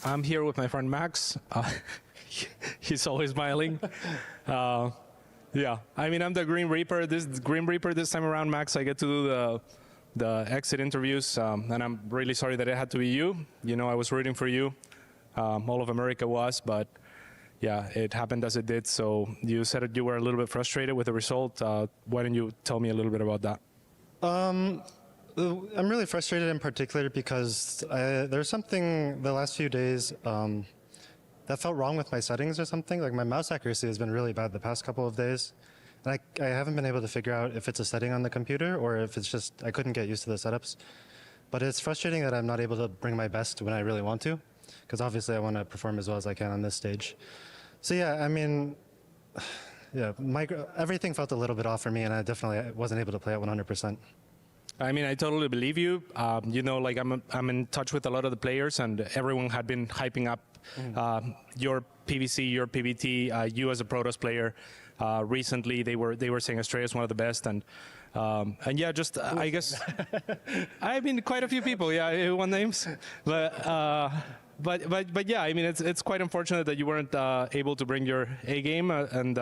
I'm here with my friend Max. He's always smiling. Yeah, I mean, I'm the Green Reaper. This time around, Max, I get to do the exit interviews, and I'm really sorry that it had to be you. You know, I was rooting for you. All of America was, but yeah, it happened as it did. So you said that you were a little bit frustrated with the result. Why don't you tell me a little bit about that? I'm really frustrated in particular because there's something the last few days that felt wrong with my settings or something. Like my mouse accuracy has been really bad the past couple of days. And I haven't been able to figure out if it's a setting on the computer or if it's just I couldn't get used to the setups. But it's frustrating that I'm not able to bring my best when I really want to, because obviously I want to perform as well as I can on this stage. So yeah, I mean, yeah, everything felt a little bit off for me, and I definitely wasn't able to play at 100%. I mean, I totally believe you. You know, like I'm in touch with a lot of the players, and everyone had been hyping up your PVC, your PVT, you as a Protoss player. Recently, they were saying Estrella is one of the best, and yeah, just I guess I mean quite a few people, yeah, who want names, but yeah, I mean it's quite unfortunate that you weren't able to bring your A game, and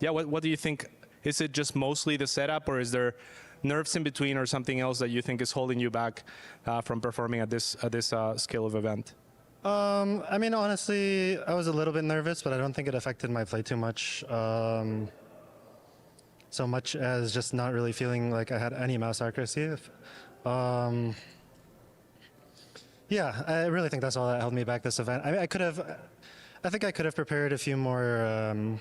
yeah, what do you think? Is it just mostly the setup, or is there nerves in between, or something else that you think is holding you back from performing at this scale of event? I mean, honestly, I was a little bit nervous, but I don't think it affected my play too much. So much as just not really feeling like I had any mouse accuracy. Yeah, I really think that's all that held me back this event. I think I could have prepared a few more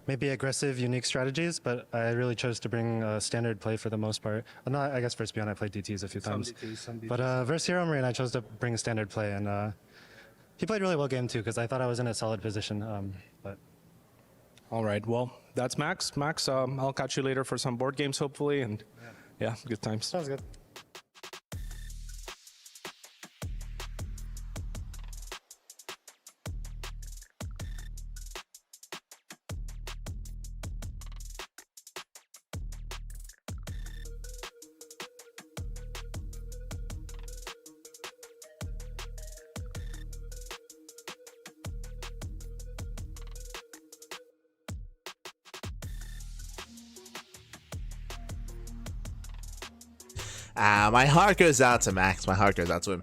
maybe aggressive, unique strategies, but I really chose to bring standard play for the most part. I guess versus Beyond I played DTs a few times. Some DTs. But versus HeroMarine, I chose to bring a standard play, and he played really well game too, because I thought I was in a solid position. But all right, well, that's Max. Max, I'll catch you later for some board games, hopefully, and yeah, good times. Sounds good. My heart goes out to Max. My heart goes out to him.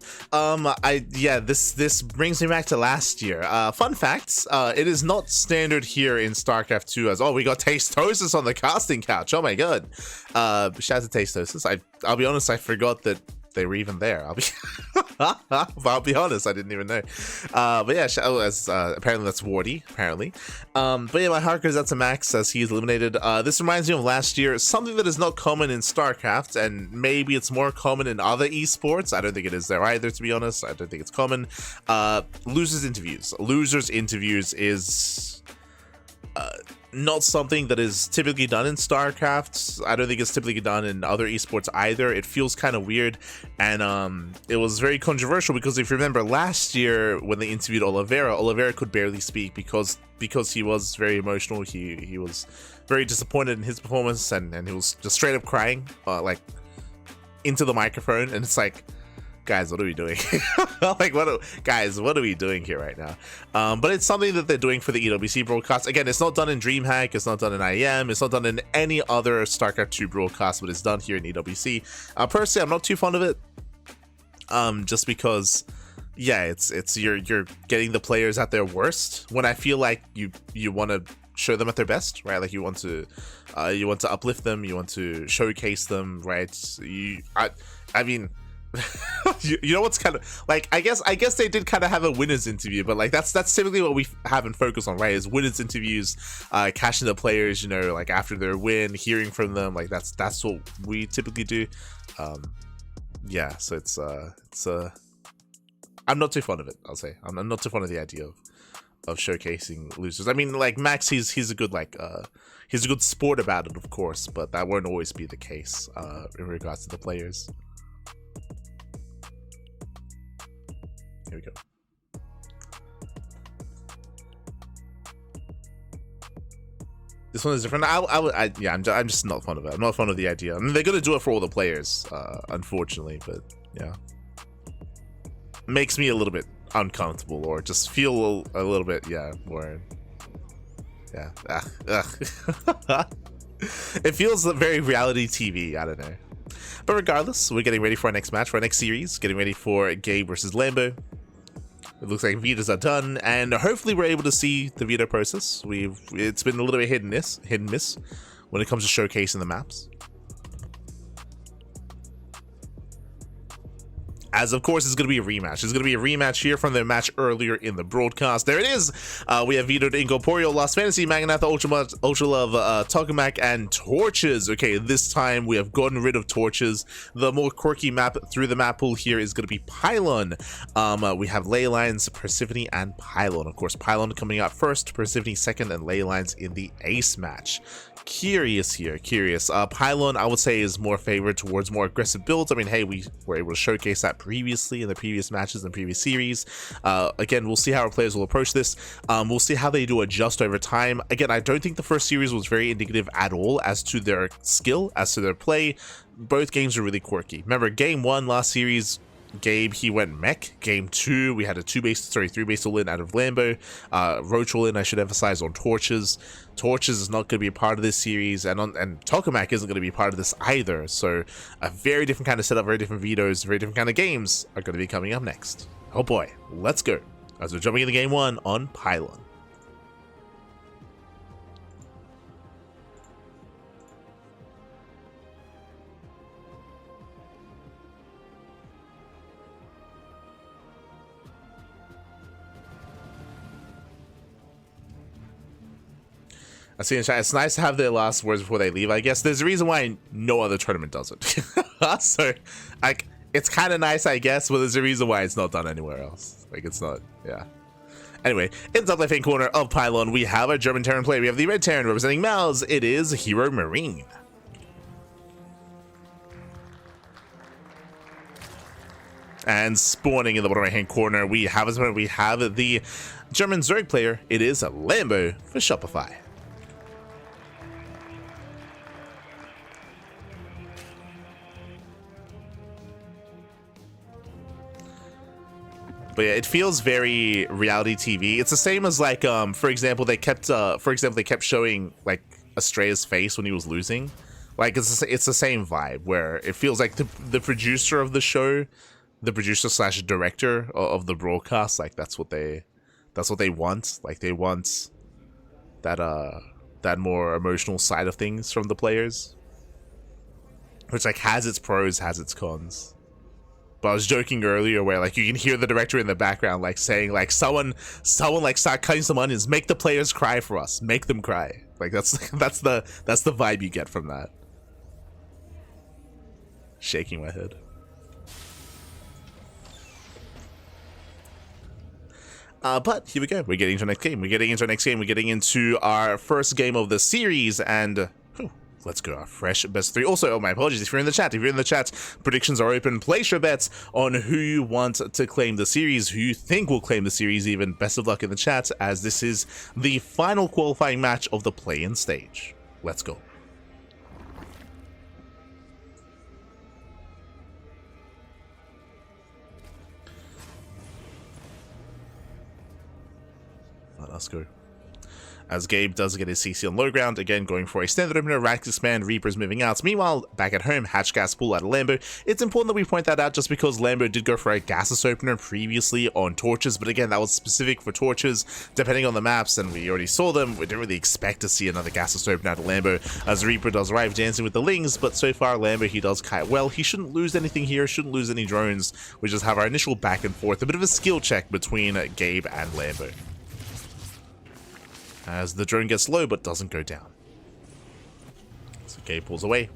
This brings me back to last year. Fun facts. It is not standard here in StarCraft 2 as we got Tastosis on the casting couch. Oh my god. Shout out to Tastosis. I'll be honest, I forgot that they were even there. I'll be honest, I didn't even know. But yeah, apparently that's Wardy, apparently. But yeah, my heart goes out to Max as he's eliminated. This reminds me of last year, something that is not common in StarCraft, and maybe it's more common in other esports. I don't think it is there either, to be honest. I don't think it's common. Losers interviews. Losers interviews is not something that is typically done in StarCraft. I don't think it's typically done in other esports either. It feels kind of weird, and it was very controversial because if you remember last year when they interviewed Oliveira could barely speak because he was very emotional. He was very disappointed in his performance, and he was just straight up crying like into the microphone, and it's like, guys, what are we doing? Like, what are we doing here right now? But it's something that they're doing for the EWC broadcast. Again, it's not done in DreamHack, it's not done in IEM, it's not done in any other StarCraft 2 broadcast, but it's done here in EWC. Personally, I'm not too fond of it. Just because, yeah, it's you're getting the players at their worst when I feel like you want to show them at their best, right? Like you want to uplift them, you want to showcase them, right? I mean. you know what's kind of like, I guess they did kind of have a winners interview, but like that's typically what we have and focus on, right? Is winners interviews, catching the players, you know, like after their win, hearing from them, like that's what we typically do. Yeah, so it's I'm not too fond of it, I'll say. I'm not too fond of the idea of showcasing losers. I mean, like Max, he's a good he's a good sport about it, of course, but that won't always be the case in regards to the players. Here we go. This one is different. I'm just not fond of it. I'm not fond of the idea. I mean, they're gonna do it for all the players, unfortunately, but yeah, makes me a little bit uncomfortable or just feel a little bit, yeah, more, yeah. It feels very reality TV. I don't know. But regardless, we're getting ready for our next match, for our next series, getting ready for Gabe versus Lambo. It looks like Vitas are done, and hopefully we're able to see the Vita process. It's been a little bit hit and miss when it comes to showcasing the maps. As of course, it's going to be a rematch. It's going to be a rematch here from their match earlier in the broadcast. There it is. We have Vito de Incorporeal, Lost Fantasy, Magnatha, Ultra Love, Tokamak, and Torches. Okay, this time we have gotten rid of Torches. The more quirky map through the map pool here is going to be Pylon. We have Leylines, Persephone, and Pylon. Of course, Pylon coming out first, Persephone second, and Leylines in the ace match. Curious here, curious. Pylon, I would say, is more favored towards more aggressive builds. I mean, hey, we were able to showcase that previously in the previous matches and previous series. Again, we'll see how our players will approach this. We'll see how they do adjust over time. Again, I don't think the first series was very indicative at all as to their skill, as to their play. Both games are really quirky. Remember, game 1 last series, Gabe, he went mech. Game 2, we had a 3-base all-in out of Lambo. Roach all-in, I should emphasize, on Torches. Torches is not going to be a part of this series, and Tokamak isn't going to be part of this either. So a very different kind of setup, very different vetoes, very different kind of games are going to be coming up next. Oh boy, let's go. As we're jumping into game 1 on Pylon. I see in chat, it's nice to have their last words before they leave. I guess there's a reason why no other tournament does it. So, like, it's kind of nice, I guess, but there's a reason why it's not done anywhere else. Like, it's not, yeah. Anyway, in the top left-hand corner of Pylon, we have a German Terran player. We have the red Terran representing Mouse. It is HeroMarine. And spawning in the bottom right-hand corner, we have the German Zerg player. It is Lambo for Shopify. But yeah, it feels very reality TV. It's the same as like, for example, they kept showing like Astrea's face when he was losing. Like it's the same vibe where it feels like the producer of the show, the producer / director of the broadcast, like that's what they want. Like they want that more emotional side of things from the players, which like has its pros, has its cons. But I was joking earlier where like you can hear the director in the background like saying like someone like start cutting some onions, make the players cry for us, make them cry. Like that's the vibe you get from that. Shaking my head. But here we go. We're getting into our next game. We're getting into our first game of the series, and let's go. Our fresh best 3. Also, oh, my apologies if you're in the chat. Predictions are open. Place your bets on who you want to claim the series, who you think will claim the series even. Best of luck in the chat, as this is the final qualifying match of the play-in stage. Let's go. Let's go. As Gabe does get his CC on low ground, again going for a standard opener, Rax expand, Reapers moving out. Meanwhile, back at home, Hatch Gas pull out of Lambo. It's important that we point that out just because Lambo did go for a Gasus opener previously on Torches, but again, that was specific for Torches, depending on the maps, and we already saw them. We didn't really expect to see another Gasus opener out of Lambo, as Reaper does arrive dancing with the Lings, but so far, Lambo, he does kite well. He shouldn't lose anything here, shouldn't lose any drones. We just have our initial back and forth, a bit of a skill check between Gabe and Lambo, as the drone gets low but doesn't go down. So Gabe pulls away.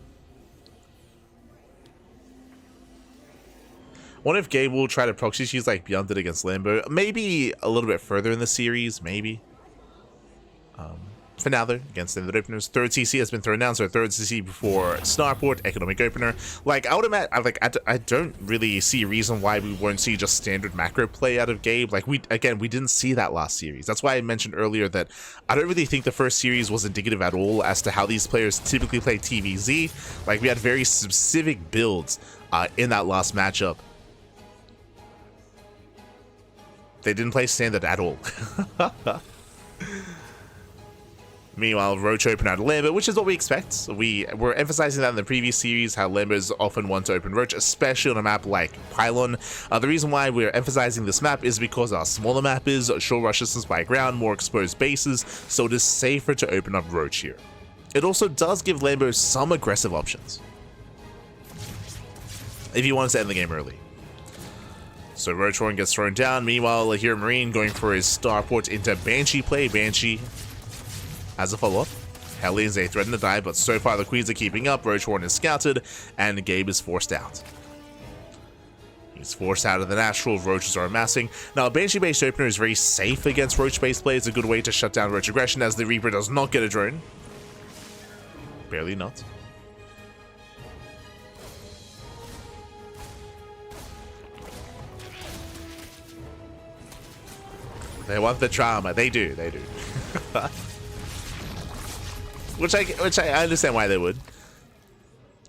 Wonder if Gabe will try to proxy she's like beyond it against Lambo. Maybe a little bit further in the series, maybe. For now though, against the openers, third CC has been thrown down, so third CC before Starport, economic opener. Like I would imagine, I don't really see a reason why we won't see just standard macro play out of Gabe. Like we didn't see that last series. That's why I mentioned earlier that I don't really think the first series was indicative at all as to how these players typically play TVZ. Like we had very specific builds in that last matchup. They didn't play standard at all. Meanwhile, Roach opened out Lambo, which is what we expect. We were emphasizing that in the previous series, how Lambos often want to open Roach, especially on a map like Pylon. The reason why we're emphasizing this map is because our smaller map is short rush distance by ground, more exposed bases, so it is safer to open up Roach here. It also does give Lambo some aggressive options if he wants to end the game early. So Roach Horn gets thrown down. Meanwhile, HeroMarine going for his starport into Banshee play. Banshee as a follow-up. Hellions, they threaten to die, but so far the Queens are keeping up. Roach Horn is scouted, and Gabe is forced out. He's forced out of the natural. Roaches are amassing. Now, a Banshee-based opener is very safe against Roach-based play. It's a good way to shut down Roach aggression, as the Reaper does not get a drone. Barely not. They want the drama. They do. They do. which I understand why they would.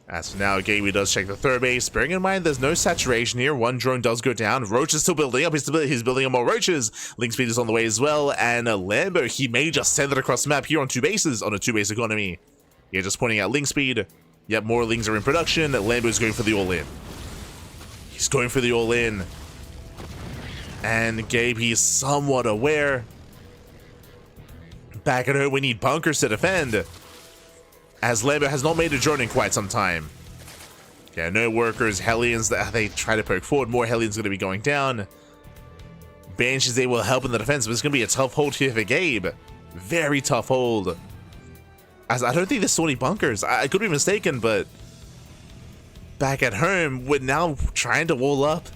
As for now, Gateway does check the third base. Bearing in mind, there's no saturation here. One drone does go down. Roach is still building up. He's building up more Roaches. Link speed is on the way as well. And Lambo, he may just send it across the map here on two bases, on a two-base economy. Yeah, just pointing out Link speed. Yep, more Lings are in production. Lambo's going for the all-in. He's going for the all-in. And Gabe, he's somewhat aware. Back at home, we need bunkers to defend, as Lambo has not made a drone in quite some time. Yeah, no workers. Hellions, they try to poke forward. More Hellions going to be going down. Banshees, they will help in the defense, but it's going to be a tough hold here for Gabe. Very tough hold. As I don't think there's so many bunkers. I could be mistaken, but back at home, we're now trying to wall up.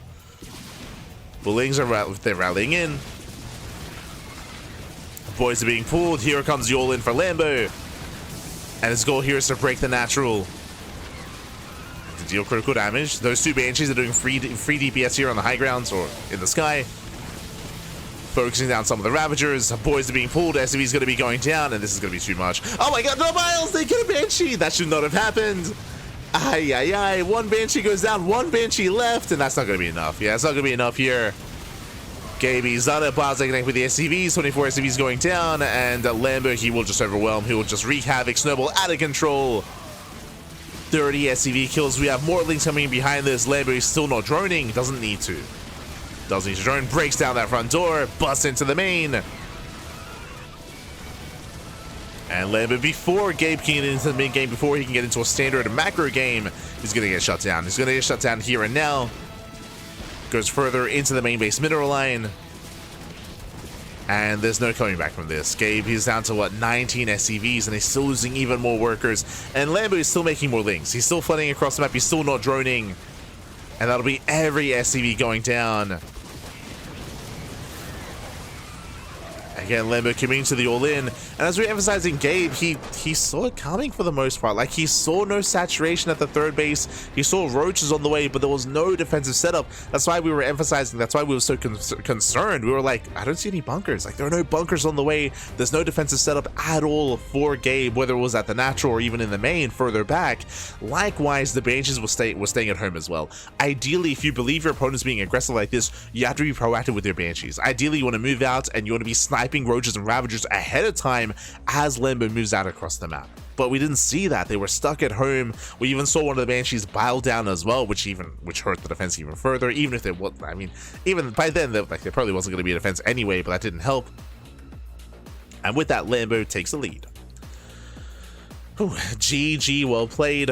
Bullings they're rallying in. Boys are being pulled. Here comes the all-in for Lambo. And his goal here is to break the natural. To deal critical damage. Those two Banshees are doing free DPS here on the high grounds or in the sky. Focusing down some of the Ravagers. Boys are being pulled. SCV's going to be going down, and this is going to be too much. Oh my god, no Miles! They get a Banshee! That should not have happened. Ay, ay, ay. One Banshee goes down, one Banshee left, and that's not going to be enough. Yeah, it's not going to be enough here. Gabe, Zana, Plaza connect with the SCVs, 24 SCVs going down, and Lambo, he will just overwhelm. He will just wreak havoc, snowball out of control. 30 SCV kills. We have more Links coming in behind this. Lambo is still not droning. Doesn't need to. Doesn't need to drone. Breaks down that front door. Busts into the main. And Lambo, before Gabe can get into the mid game, before he can get into a standard macro game, he's going to get shut down. He's going to get shut down here and now. Goes further into the main base mineral line. And there's no coming back from this. Gabe, he's down to, what, 19 SCVs, and he's still losing even more workers. And Lambo is still making more links. He's still flooding across the map. He's still not droning. And that'll be every SCV going down. Again, Lambo coming to the all-in. And as we're emphasizing, Gabe, he saw it coming for the most part. Like, he saw no saturation at the third base. He saw Roaches on the way, but there was no defensive setup. That's why we were emphasizing. That's why we were so concerned. We were like, I don't see any bunkers. Like, there are no bunkers on the way. There's no defensive setup at all for Gabe, whether it was at the natural or even in the main further back. Likewise, the Banshees were staying at home as well. Ideally, if you believe your opponent's being aggressive like this, you have to be proactive with your Banshees. Ideally, you want to move out and you want to be sniping Roaches and Ravagers ahead of time as Lambo moves out across the map. But we didn't see that. They were stuck at home. We even saw one of the Banshees pile down as well, which hurt the defense even further. Even if there was, I mean, even by then, there probably wasn't going to be a defense anyway, but that didn't help. And with that, Lambo takes the lead. Whew, GG, well played.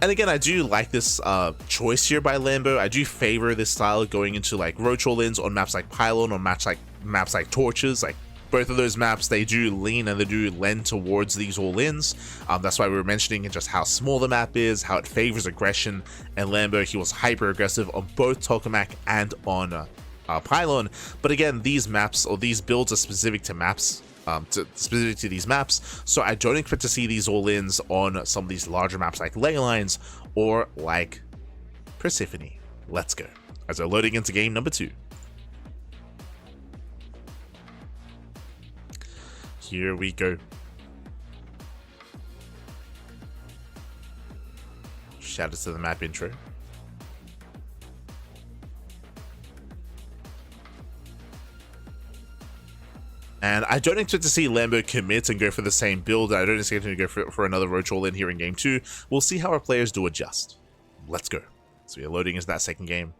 And again, I do like this choice here by Lambo. I do favor this style going into like Roach all-ins on maps like Pylon, or maps like Torches. Like, both of those maps, they do lean and they do lend towards these all-ins. That's why we were mentioning just how small the map is, how it favors aggression. And Lambo, he was hyper aggressive on both Tokamak and on Pylon. But again, these maps, or these builds, are specific to maps. Specific to these maps, so I don't expect to see these all-ins on some of these larger maps like Leylines or like Persephone. Let's go, as we're loading into game number 2. Here we go. Shout out to the map intro. And I don't expect to see Lambo commit and go for the same build. I don't expect him to go for another Roach all in here in game 2. We'll see how our players do adjust. Let's go. So we are loading into that second game.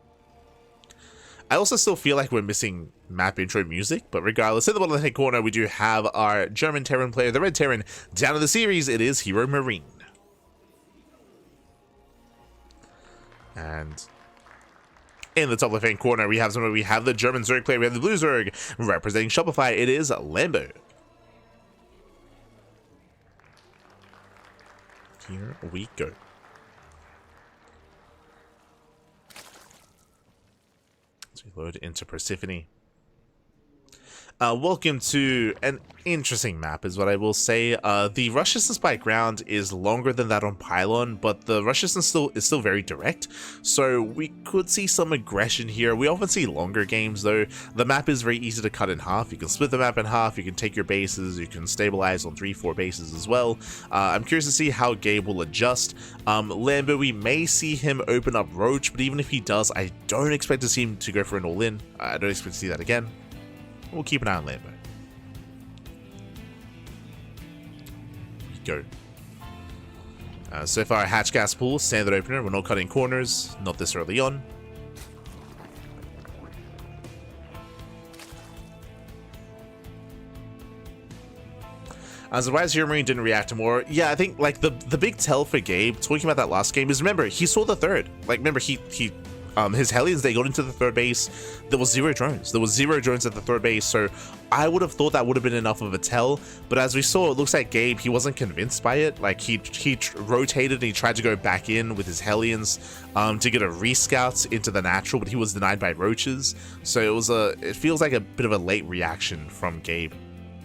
I also still feel like we're missing map intro music, but regardless, in the bottom left-hand corner, we do have our German Terran player, the Red Terran. Down in the series, it is HeroMarine. And in the top left-hand corner, we have the German Zerg player, we have the Blue Zerg. Representing Shopify, it is Lambo. Here we go. Load into Persephone. Welcome to an interesting map, is what I will say. The rush distance by ground is longer than that on Pylon, but the rush distance is still very direct, so we could see some aggression here. We often see longer games, though. The map is very easy to cut in half. You can split the map in half, you can take your bases, you can stabilize on 3-4 bases as well. I'm curious to see how Gabe will adjust. Lambo, we may see him open up Roach, but even if he does, I don't expect to see him to go for an all-in. I don't expect to see that again. We'll keep an eye on Lambo. Go. So far, hatch gas pool, standard opener. We're not cutting corners, not this early on. I'm surprised HeroMarine didn't react more. Yeah, I think like the big tell for Gabe, talking about that last game, is remember, he saw the third. Like, remember, his Hellions, they got into the third base. There was 0 drones. There was 0 drones at the third base, so I would have thought that would have been enough of a tell. But as we saw, it looks like Gabe, he wasn't convinced by it. Like, he rotated and he tried to go back in with his Hellions to get a rescout into the natural, but he was denied by Roaches. So it feels like a bit of a late reaction from Gabe,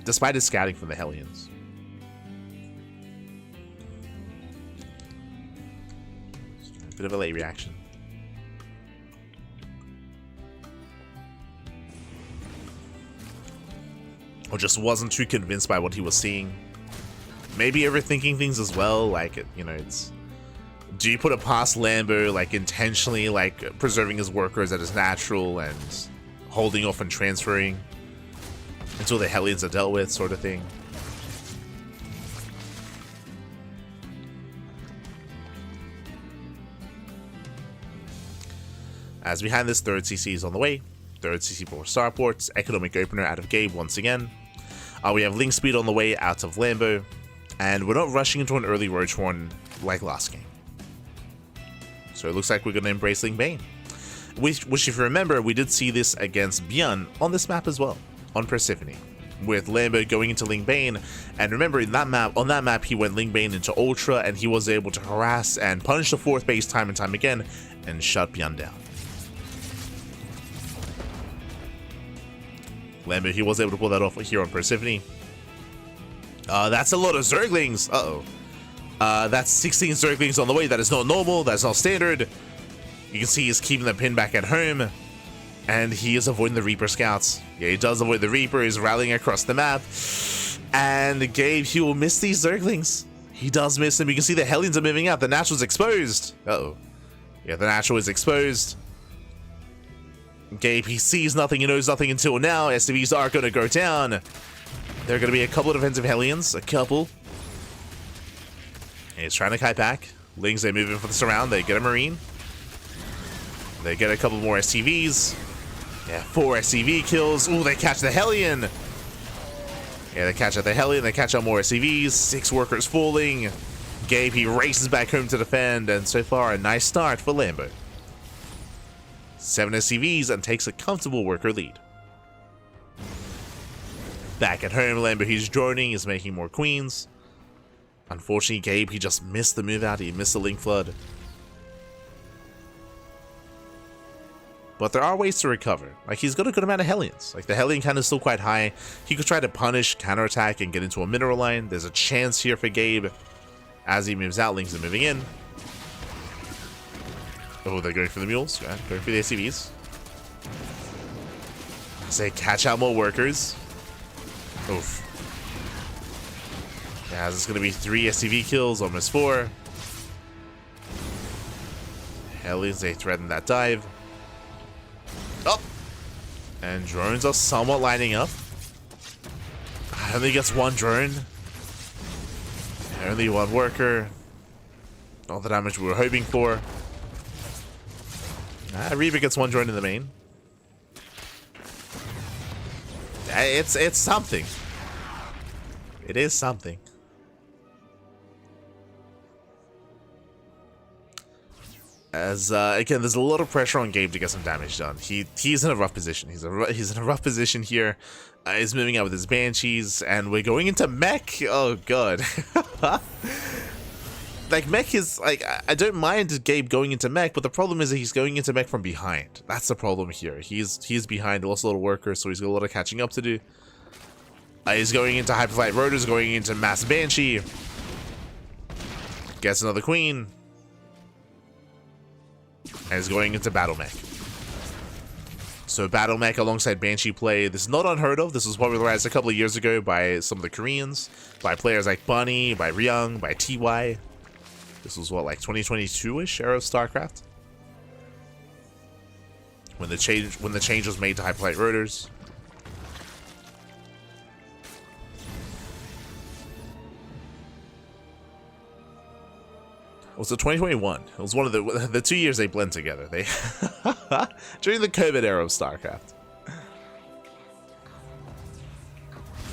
despite his scouting from the Hellions. Bit of a late reaction. Or just wasn't too convinced by what he was seeing. Maybe overthinking things as well, like, you know, it's... Do you put it past Lambo, like, intentionally, like, preserving his workers at his natural and holding off and transferring until the Hellions are dealt with, sort of thing? As behind this, third CC is on the way. Third CC for starports, economic opener out of Gabe once again. We have link speed on the way out of Lambo, and we're not rushing into an early Roach Horn like last game. So it looks like we're going to embrace Ling Bane. Which, if you remember, we did see this against Bjorn on this map as well, on Persephone, with Lambo going into Ling Bane. And remember, on that map, he went Ling Bane into Ultra, and he was able to harass and punish the fourth base time and time again, and shut Bjorn down. Lambo, he was able to pull that off here on Persephone. That's a lot of Zerglings. That's 16 Zerglings on the way. That is not normal. That's not standard. You can see he's keeping the pin back at home. And he is avoiding the Reaper scouts. Yeah, he does avoid the Reaper. He's rallying across the map. And Gabe, he will miss these Zerglings. He does miss them. You can see the Hellions are moving out. The Natural's exposed. Yeah, the Natural is exposed. Gabe, he sees nothing, he knows nothing until now. SCVs are going to go down. There are going to be a couple of defensive Hellions. A couple. And he's trying to kite back. Lings, they move in for the surround. They get a Marine. They get a couple more SCVs. Yeah, 4 SCV kills. Ooh, they catch the Hellion. Yeah, they catch out the Hellion. They catch out more SCVs. 6 workers falling. Gabe, he races back home to defend. And so far, a nice start for Lambo. 7 SCVs and takes a comfortable worker lead. Back at home, Lambo, he's droning, he's making more queens. Unfortunately, Gabe, he just missed the move out, he missed the link flood. But there are ways to recover. Like, he's got a good amount of Hellions. Like, the Hellion count is still quite high. He could try to punish, counterattack, and get into a mineral line. There's a chance here for Gabe. As he moves out, Links are moving in. Oh, they're going for the mules. Yeah, going for the SCVs. As they catch out more workers. Oof. Yeah, this is going to be 3 SCV kills, almost 4. Hellions, they threaten that dive. Oh! And drones are somewhat lining up. Only gets one drone. Only one worker. Not the damage we were hoping for. Reba gets one drone in the main. It's something. It is something. As again, there's a lot of pressure on Gabe to get some damage done. He's in a rough position. He's in a rough position here. He's moving out with his Banshees, and we're going into mech. Oh god. Like mech is like, I don't mind Gabe going into mech, but the problem is that he's going into mech from behind. That's the problem here. He's behind, lost a lot of workers, so he's got a lot of catching up to do. He's going into Hyperflight Rotors, going into Mass Banshee. Gets another Queen. And is going into Battle Mech. So Battle Mech alongside Banshee play, this is not unheard of. This was popularized a couple of years ago by some of the Koreans, by players like Bunny, by Ryung, by TY. This was what, like 2022-ish era of StarCraft? When the change was made to Hyperflight Rotors. Was it 2021? It was one of the 2 years they blend together. They during the COVID era of StarCraft.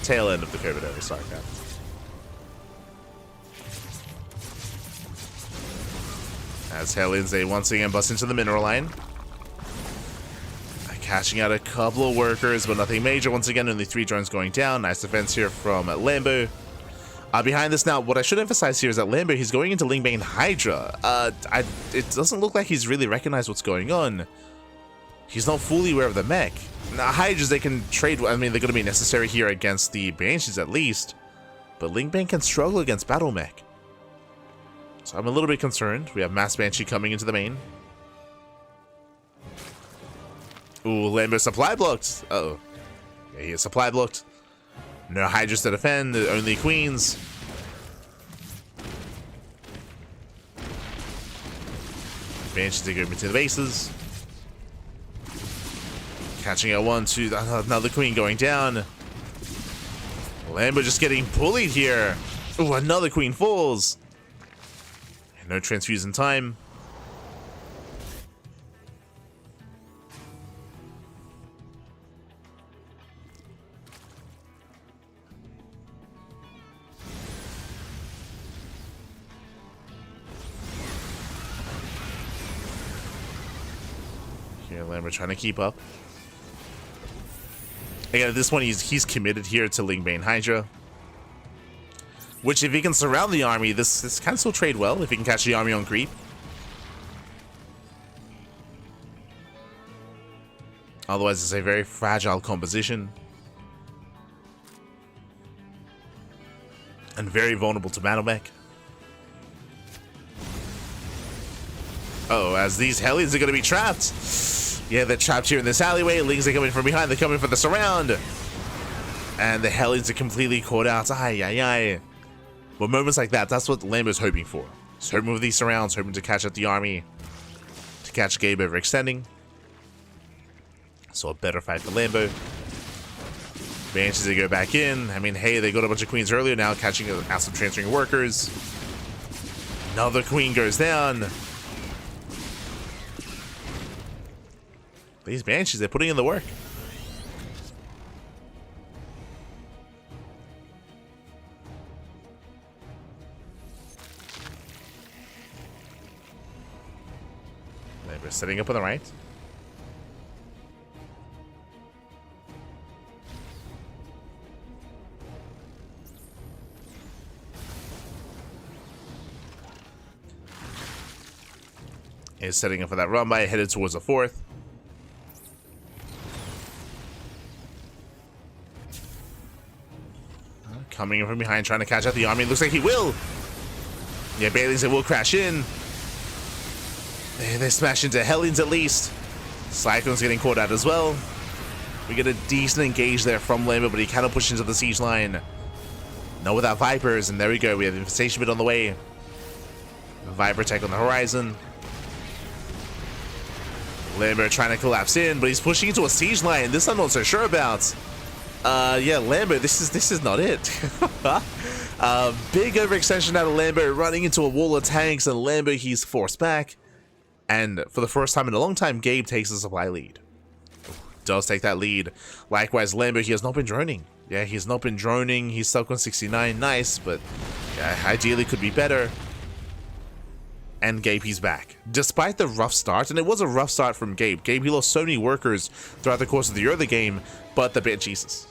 Tail end of the COVID era of StarCraft. As Hellions, they once again bust into the mineral line. Catching out a couple of workers, but nothing major. Once again, only 3 drones going down. Nice defense here from Lambo. Behind this now, what I should emphasize here is that Lambo, he's going into Lingbane Hydra. It doesn't look like he's really recognized what's going on. He's not fully aware of the mech. Now, Hydras, they can trade. I mean, they're going to be necessary here against the Banshees at least. But Lingbane can struggle against Battle Mech. So I'm a little bit concerned. We have Mass Banshee coming into the main. Ooh, Lambo supply blocked. Uh-oh. Yeah, he is supply blocked. No Hydras to defend, only Queens. Banshees to go into the bases. Catching out 1, 2, another Queen going down. Lambo just getting bullied here. Ooh, another Queen falls. No transfuse in time. Here, Lambo trying to keep up. Again, at this point, he's committed here to Lingbane Hydra. Which, if he can surround the army, this can still trade well if he can catch the army on creep. Otherwise, it's a very fragile composition. And very vulnerable to Battle Mech. Oh, as these Hellions are going to be trapped. Yeah, they're trapped here in this alleyway. Lings are coming from behind. They're coming for the surround. And the Hellions are completely caught out. Ay, ay, ay. But moments like that, that's what Lambo's hoping for. He's hoping with these surrounds, hoping to catch out the army. To catch Gabe overextending. So a better fight for Lambo. Banshees, they go back in. I mean, hey, they got a bunch of Queens earlier now, catching out some transferring workers. Another Queen goes down. These Banshees, they're putting in the work. We're setting up on the right. Is setting up for that run by, headed towards the 4th. Coming in from behind, trying to catch out the army. Looks like he will. Yeah, Bailey's will crash in. They smash into Hellions at least. Cyclone's getting caught out as well. We get a decent engage there from Lambo, but he cannot push into the siege line. No, without Vipers, and there we go. We have the Infestation Bit on the way. Viper Tech on the horizon. Lambo trying to collapse in, but he's pushing into a siege line. This I'm not so sure about. Yeah, Lambo, this is not it. Big overextension out of Lambo, running into a wall of tanks, and Lambo, he's forced back. And for the first time in a long time, Gabe takes the supply lead. Does take that lead. Likewise, Lambo, he has not been droning. Yeah, he's not been droning. He's stuck on 69. Nice, but yeah, ideally could be better. And Gabe, he's back. Despite the rough start, and it was a rough start from Gabe. Gabe, he lost so many workers throughout the course of the early game, but the Jesus.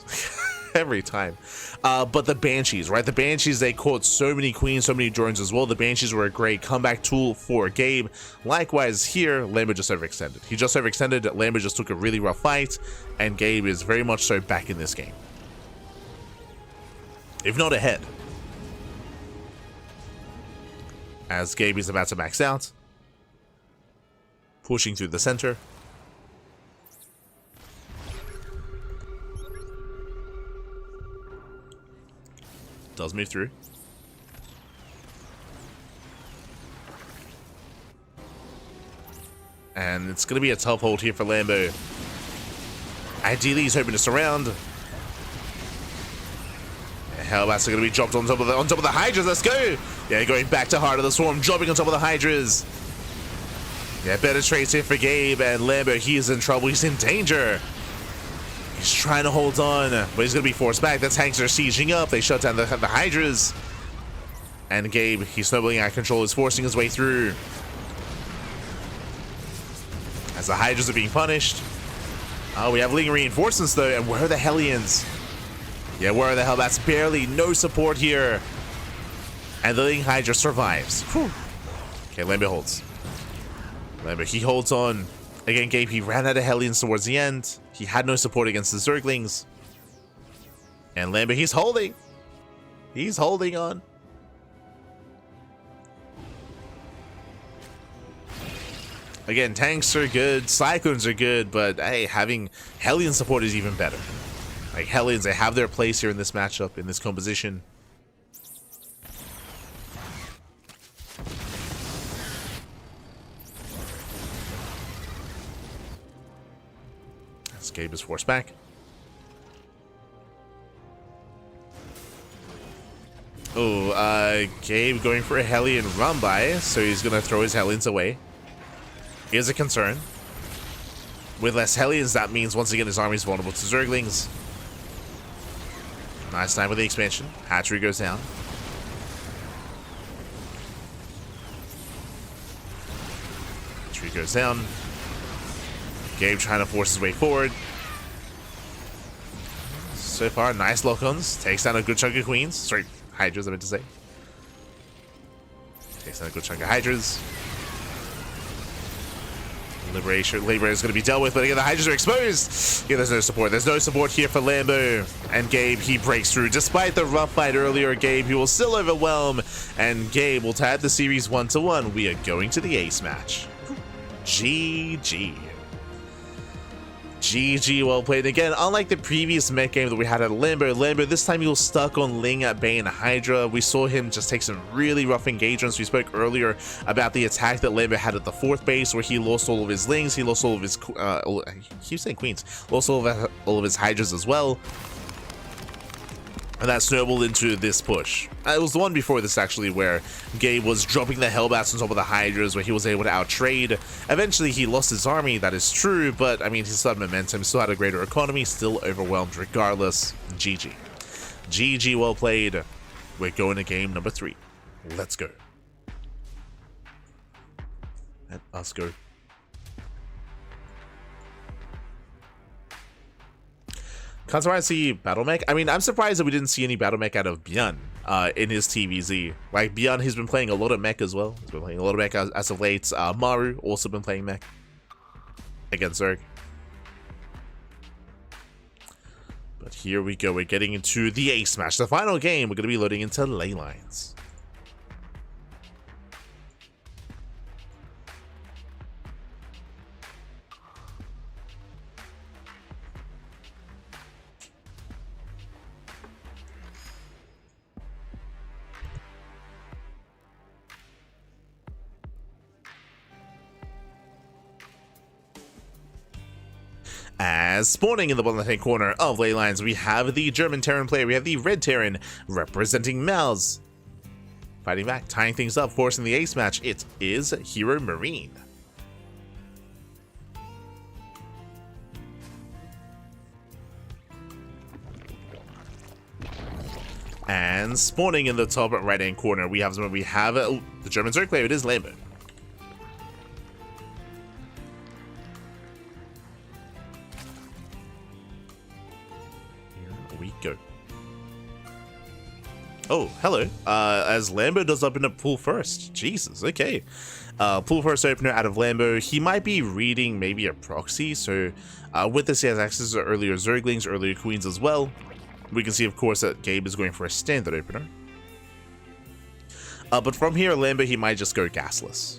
Every time. But the Banshees, right? The Banshees, they caught so many queens, so many drones as well. The Banshees were a great comeback tool for Gabe. Likewise here, Lambo just overextended. He just overextended. Lambo just took a really rough fight, and Gabe is very much so back in this game. If not ahead. As Gabe is about to max out. Pushing through the center. Does move through. And it's going to be a tough hold here for Lambo. Ideally, he's hoping to surround. Hellbats are going to be dropped on top of the Hydras. Let's go. Yeah, going back to Heart of the Swarm, dropping on top of the Hydras. Yeah, better trades here for Gabe, and Lambo, he is in trouble. He's in danger. He's trying to hold on, but he's going to be forced back. The tanks are sieging up. They shut down the Hydras. And Gabe, he's snowballing out of control. He's forcing his way through. As the Hydras are being punished. Oh, we have Ling reinforcements though. And where are the Hellions? Yeah, where are the Hellbats? Barely. No support here. And the Ling Hydra survives. Whew. Okay, Lambo holds. Lambo, he holds on. Again, Gabe, he ran out of Hellions towards the end. He had no support against the Zerglings. And Lambo, he's holding. He's holding on. Again, tanks are good, Cyclones are good, but hey, having Hellion support is even better. Like, Hellions, they have their place here in this matchup, in this composition. As Gabe is forced back. Oh, Gabe going for a Hellion run by, so he's gonna throw his Hellions away. Is a concern. With less Hellions, that means once again his army is vulnerable to Zerglings. Nice time with the expansion. Hatchery goes down. Hatchery goes down. Gabe trying to force his way forward. So far, nice lock-ons. Takes down a good chunk of queens. Sorry, Hydras, I meant to say. Takes down a good chunk of Hydras. Liberator is going to be dealt with, but again, the Hydras are exposed. Yeah, there's no support. There's no support here for Lambo. And Gabe, he breaks through. Despite the rough fight earlier, Gabe, he will still overwhelm. And Gabe will tie the series 1-1. We are going to the ace match. GG. GG, well played. Again, unlike the previous mech game that we had at Lambo, this time he was stuck on Ling at Bay and Hydra. We saw him just take some really rough engagements. We spoke earlier about the attack that Lambo had at the 4th base, where he lost all of his Lings, he lost all of his, he was saying queens, lost all of his Hydras as well. And that snowballed into this push. It was the one before this, actually, where Gabe was dropping the Hellbats on top of the Hydras, where he was able to outtrade. Eventually, he lost his army, that is true, but, I mean, he still had momentum, still had a greater economy, still overwhelmed regardless. GG. GG, well played. We're going to game number 3. Let's go. Let us go. Can't surprise to see Battle Mech. I mean, I'm surprised that we didn't see any Battle Mech out of Bjorn in his TVZ. Like, Bjorn, he's been playing a lot of mech as well. He's been playing a lot of mech as of late. Maru also been playing mech against Zerg. But here we go. We're getting into the ace match. The final game, we're going to be loading into Ley Lines. As spawning in the bottom left-hand corner of ley lines, we have the German Terran player. We have the red Terran representing Mouse. Fighting back, tying things up, forcing the ace match. It is HeroMarine. And spawning in the top right-hand corner, we have the German Zerg player. It is Lambo. Here we go. Oh, hello. As Lambo does open up pool first. Jesus, okay. Pool first opener out of Lambo. He might be reading maybe a proxy, so with this he has access to earlier Zerglings, earlier Queens as well. We can see, of course, that Gabe is going for a standard opener. But from here, Lambo, he might just go gasless,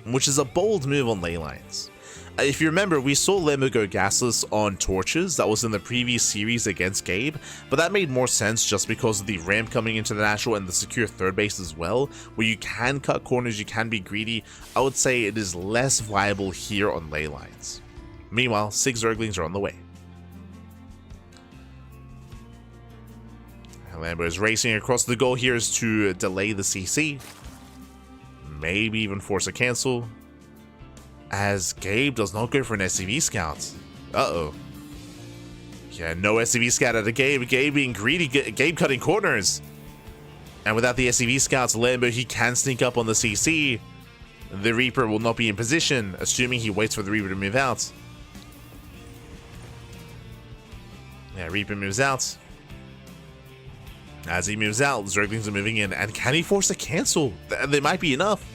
which is a bold move on ley lines. If you remember, we saw Lambo go gasless on torches. That was in the previous series against Gabe, but that made more sense just because of the ramp coming into the natural and the secure third base as well, where you can cut corners, you can be greedy. I would say it is less viable here on ley lines. Meanwhile, 6 Zerglings are on the way. Lambo is racing across. The goal here is to delay the CC. Maybe even force a cancel. As Gabe does not go for an SCV scout. Uh-oh. Yeah, no SCV scout out of Gabe. Gabe being greedy. Gabe cutting corners. And without the SCV scouts, Lambo, he can sneak up on the CC. The Reaper will not be in position, assuming he waits for the Reaper to move out. Yeah, Reaper moves out. As he moves out, Zerglings are moving in, and can he force a cancel? There might be enough.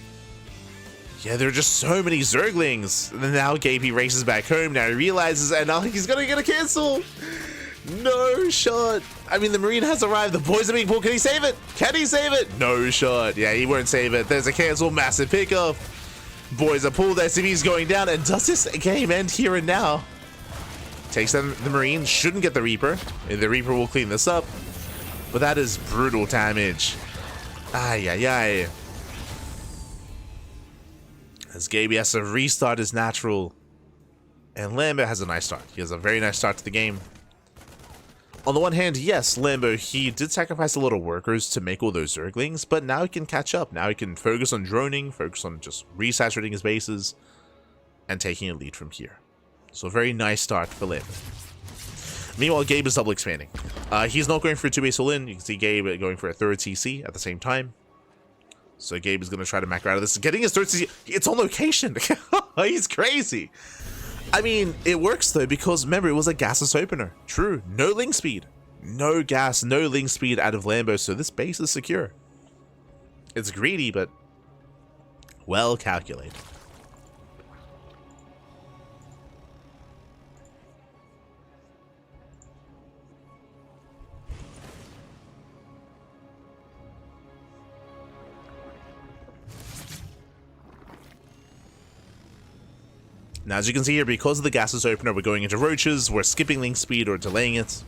Yeah, there are just so many Zerglings. And now Gabe, he races back home. Now he realizes, and now he's gonna get a cancel. No shot. I mean, the Marine has arrived. The boys are being pulled. Can he save it? Can he save it? No shot. Yeah, he won't save it. There's a cancel. Massive pickoff. Boys are pulled. SCV's going down. And does this game end here and now? Takes them. The Marine shouldn't get the Reaper. The Reaper will clean this up. But that is brutal damage. Ay, ay, ay. As Gabe has to restart his natural. And Lambo has a nice start. He has a very nice start to the game. On the one hand, yes, Lambo, he did sacrifice a lot of workers to make all those Zerglings, but now he can catch up. Now he can focus on droning, focus on just resaturating his bases, and taking a lead from here. So a very nice start for Lambo. Meanwhile, Gabe is double expanding. He's not going for a 2-base all-in. You can see Gabe going for a third CC at the same time. So Gabe is going to try to macro out of this. Getting his third CC. It's on location. He's crazy. I mean, it works though, because remember, it was a gasless opener. True. No link speed. No gas, no link speed out of Lambo. So this base is secure. It's greedy, but well calculated. Now, as you can see here, because of the gasless opener, we're going into roaches, we're skipping link speed or delaying it,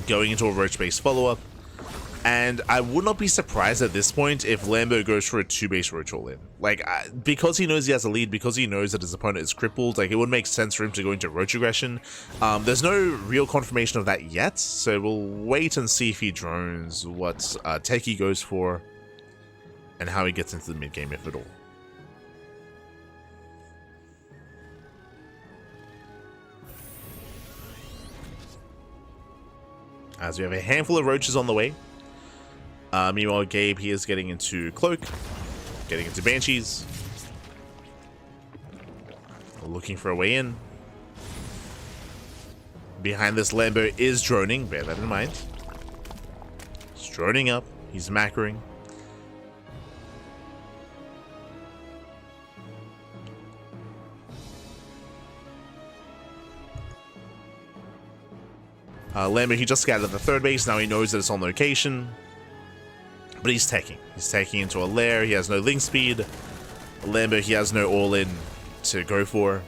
going into a roach-based follow-up, and I would not be surprised at this point if Lambo goes for a 2-base roach all-in. Like, because he knows he has a lead, because he knows that his opponent is crippled, like, it would make sense for him to go into roach aggression. There's no real confirmation of that yet, so we'll wait and see if he drones, what tech he goes for, and how he gets into the mid-game, if at all. As we have a handful of roaches on the way. Meanwhile, Gabe, he is getting into Cloak, getting into Banshees, looking for a way in. Behind this, Lambo is droning, bear that in mind. He's droning up, he's macroing. Lambo, he just got out of the third base, now he knows that it's on location. But he's taking. He's taking into a lair, he has no link speed. Lambo, he has no all-in to go for.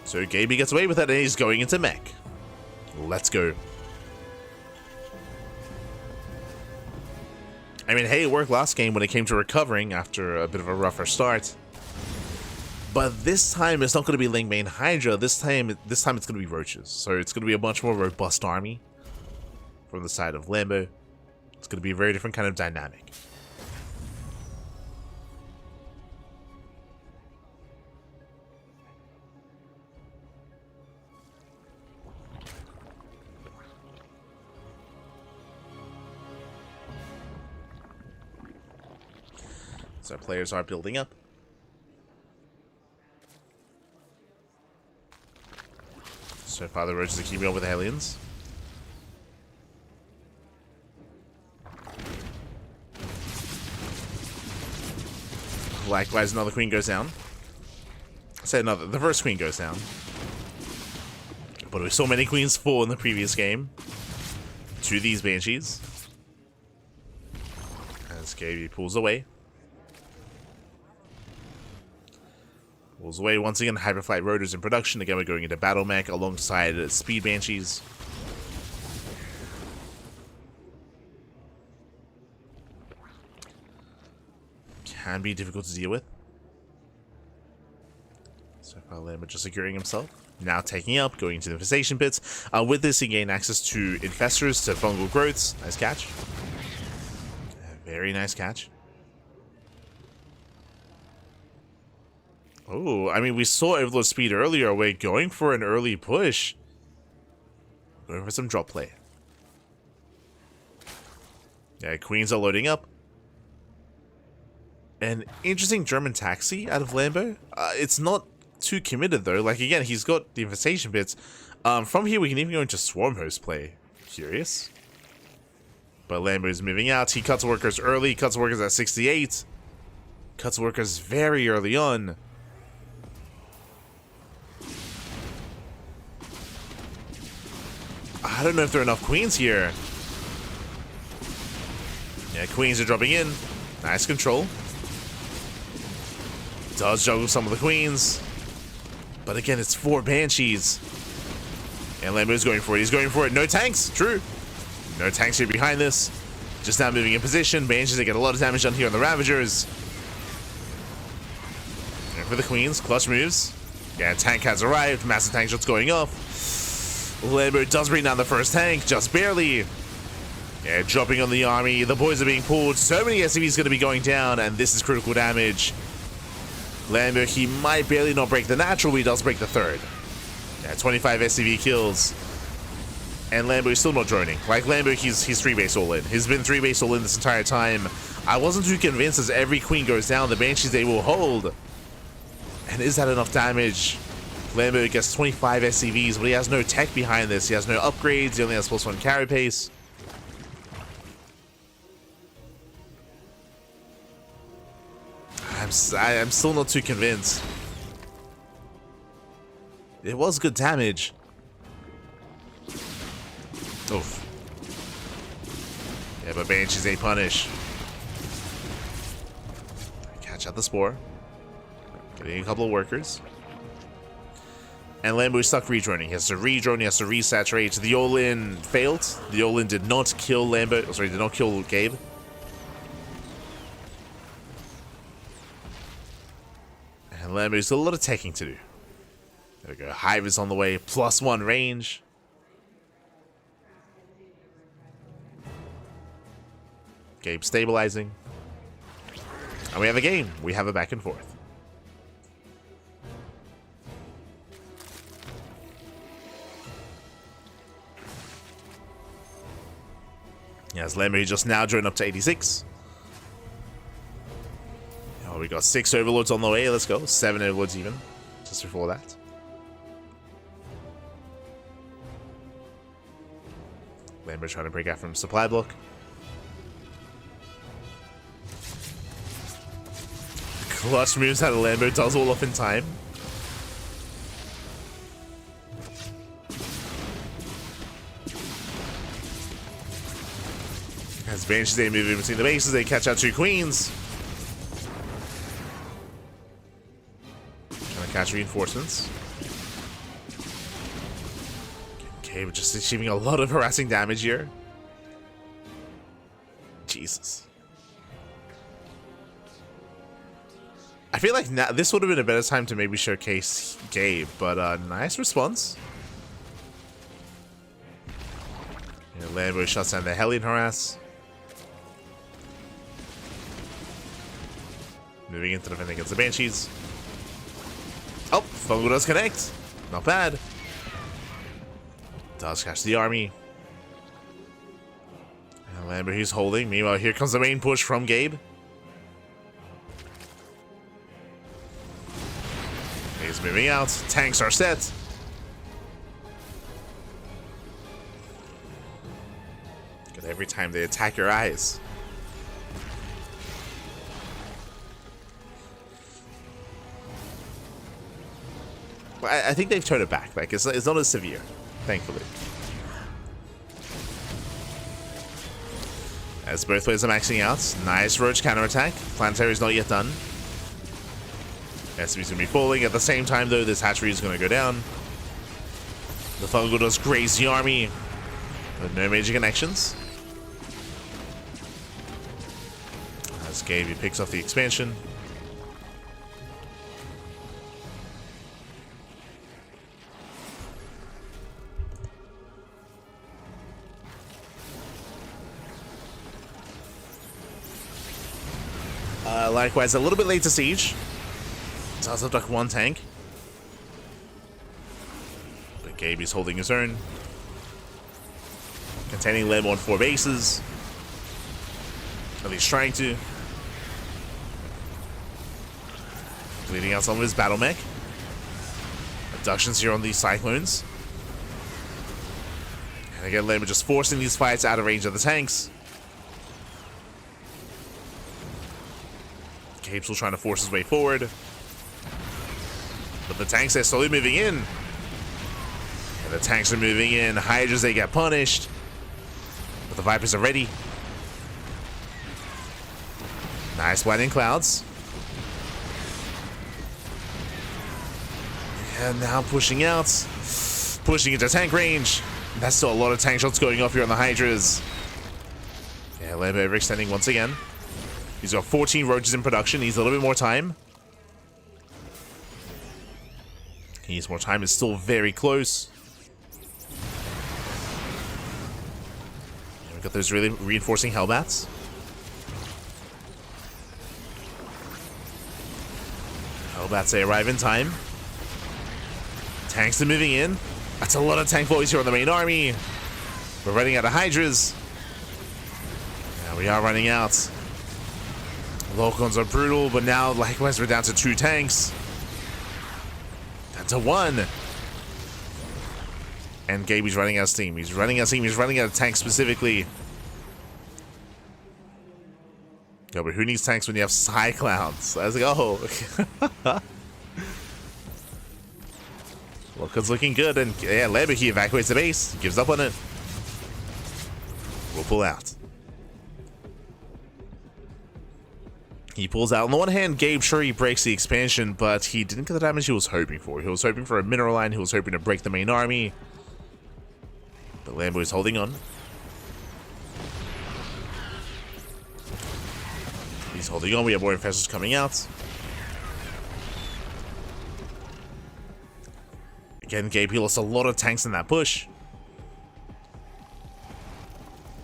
So Gabe gets away with it and he's going into mech. Let's go. I mean, hey, it worked last game when it came to recovering after a bit of a rougher start. But this time it's not going to be Ling main Hydra. This time it's going to be roaches. So it's going to be a much more robust army from the side of Lambo. It's going to be a very different kind of dynamic. So players are building up. So far the roaches are keeping up with the aliens. Likewise, another queen goes down. I said another, the first queen goes down. But we saw many queens fall in the previous game to these banshees. As KB pulls away. Pulls away once again. Hyperflight Rotors in production. Again, we're going into Battle Mech alongside Speed Banshees. Can be difficult to deal with. So far, Lambo just securing himself. Now taking up, going into the infestation pits. With this, he gain access to infestors, to fungal growths. Nice catch. Very nice catch. Oh, I mean, we saw Overlord Speed earlier. We're going for an early push. Going for some drop play. Yeah, queens are loading up. An interesting German taxi out of Lambo. It's not too committed though. Like again, he's got the infestation bits. From here we can even go into Swarm Host play. Curious. But Lambo is moving out. He cuts workers early. Cuts workers at 68. Cuts workers very early on. I don't know if there are enough queens here. Yeah, queens are dropping in. Nice control. Does juggle some of the queens. But again, it's 4 banshees. And Lambo's going for it. He's going for it. No tanks. True. No tanks here behind this. Just now moving in position. Banshees, they get a lot of damage done here on the Ravagers. And for the queens, clutch moves. Yeah, tank has arrived. Massive tank shots going off. Lambo does bring down the first tank, just barely. Yeah, dropping on the army. The boys are being pulled. So many SCVs going to be going down, and this is critical damage. Lambo, he might barely not break the natural, but he does break the third. Yeah, 25 SCV kills. And Lambo is still not droning. Like, Lambo, he's 3-base all in. He's been 3-base all in this entire time. I wasn't too convinced as every queen goes down, the Banshees, they will hold. And is that enough damage? Lambo gets 25 SCVs, but he has no tech behind this. He has no upgrades. He only has +1 carry pace. I'm still not too convinced. It was good damage. Oof. Yeah, but Banshees a punish. Catch out the spore. Getting a couple of workers. And Lambo is stuck redroning. He has to redrone, he has to resaturate. The all-in failed. The all-in did not kill Lambo. Sorry, did not kill Gabe. And Lambo's got a lot of taking to do. There we go. Hive is on the way. +1 range. Gabe stabilizing. And we have a game. We have a back and forth. Yes, Lambo just now joined up to 86. Oh, we got 6 overlords on the way. Let's go. 7 overlords even. Just before that. Lambo trying to break out from supply block. Clutch moves out of Lambo. Does all off in time. As Banshees, they move in between the bases, they catch out 2 queens. Trying to catch reinforcements. Okay, we're just achieving a lot of harassing damage here. Jesus. I feel like now, this would have been a better time to maybe showcase Gabe, but nice response. Yeah, Lambo shuts down the Hellion harass. Moving into defending against the Banshees. Oh, Fungal does connect. Not bad. Does catch the army. And Lambo, he's holding. Meanwhile, here comes the main push from Gabe. He's moving out. Tanks are set. Good, every time they attack your eyes. But I think they've turned it back. Like it's not as severe, thankfully. As both players are maxing out, nice Roach counterattack. Planetary is not yet done. SB's gonna be falling. At the same time, though, this hatchery is gonna go down. The Fungal does graze the army, but no major connections. As Gabe, he picks off the expansion. Likewise, a little bit late to siege. Does look like one tank. But Gabe is holding his own. Containing Lambo on 4 bases. At least trying to. Bleeding out some of his battle mech. Abductions here on these Cyclones. And again, Lambo just forcing these fights out of range of the tanks. Gabe's still trying to force his way forward. But the tanks are slowly moving in. And the tanks are moving in. Hydras, they get punished. But the Vipers are ready. Nice blinding clouds. And now pushing out. Pushing into tank range. That's still a lot of tank shots going off here on the Hydras. Yeah, Lambo overextending once again. He's got 14 roaches in production. Needs a little bit more time. He needs more time. It's still very close. We've got those really reinforcing Hellbats. Hellbats, they arrive in time. Tanks are moving in. That's a lot of tank boys here on the main army. We're running out of Hydras. Yeah, we are running out. Locons are brutal, but now likewise we're down to 2 tanks. Down to 1. And Gabe is running out of steam. He's running out of steam. He's running out of tanks specifically. No, but who needs tanks when you have Cyclones? Let's go. Locons looking good, and yeah, Lambo, he evacuates the base. He gives up on it. We'll pull out. He pulls out. On the one hand, Gabe, sure, he breaks the expansion, but he didn't get the damage he was hoping for. He was hoping for a mineral line. He was hoping to break the main army. But Lambo is holding on. He's holding on. We have more infestors coming out. Again, Gabe, he lost a lot of tanks in that push.